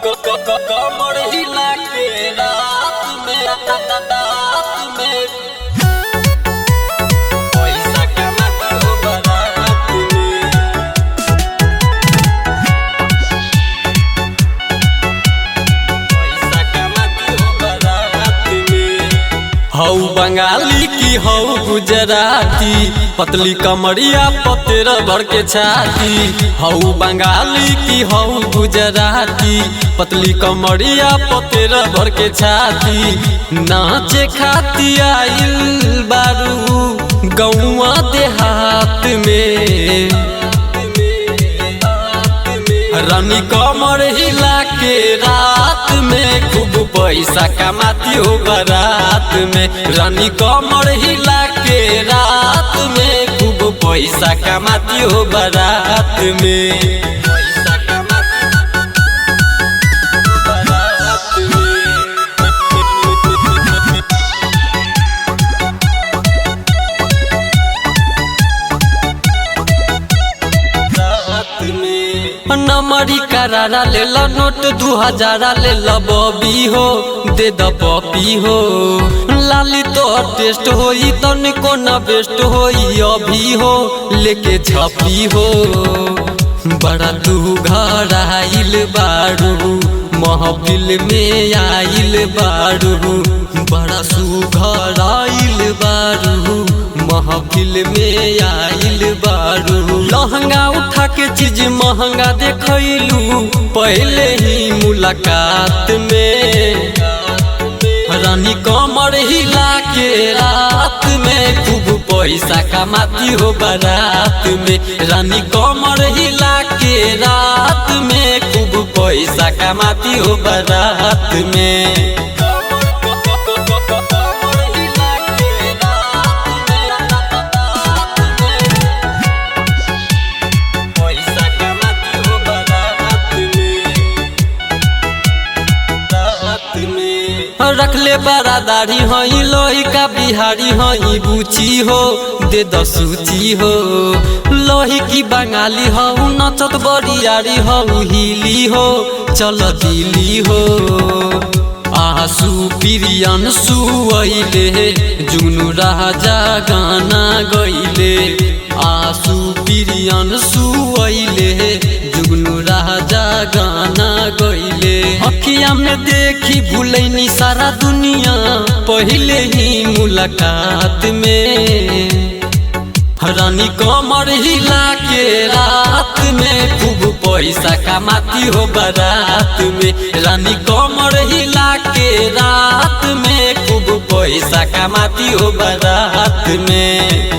कमर हिला के रात में पैसा कमाती हो बारात में। पैसा कमाती हो बारात में। हऊ बंगाली की हऊ गुजराती, पतली कमरिया पतेरा भर के छाती। हऊ बंगाली की हऊ गुजराती, पतली कमरिया पतेरा भर के छाती। नाचे खाती आइल बारू गौआ देहात में। रानी कमर हिला के रात में खूब पैसा कमाती हो बारात में। रानी कमर हिला के रात में खूब पैसा कमाती हो बारात में। पैसा कमाती हो बारात में। नमरी करारा ले लो नोट 2000 ले लो बॉबी हो, दे द पॉपी हो। लाली तो टेस्ट होई तनिको न बेस्ट होई अभी हो, लेके छपी हो। बड़ा तू घर आइल बारू, महफिल में आइल बारू। बड़ा सुघर आइल बारू, महफिल में आइल बारू। लहंगा उठा के चीज महंगा देखलू पहले ही मुलाकात में। रानी कमर हिला के रात में खूब पैसा कमाती हो बारात में। रानी कमर हिला के रात में खूब पैसा कमाती हो बारात में। रखले बड़ा दाढ़ी हई लोही का बिहारी हई बुची हो, दे द सूची हो। लोही की बंगाली हो नचत बरियारी हो, हिली हो चल दिली हो। आंसू पिरियन सुअले जुनू राजा गाना गईले। आंसू पिरियन सुअले जुगनू राजा गाना गईले। अखिया में देखी भूलैनी सारा दुनिया पहले ही मुलाकात में। रानी कमर हिला के रात में खूब पैसा कमाती हो बारात में। रानी कमर हिला के रात में खूब पैसा कमाती हो बारात में।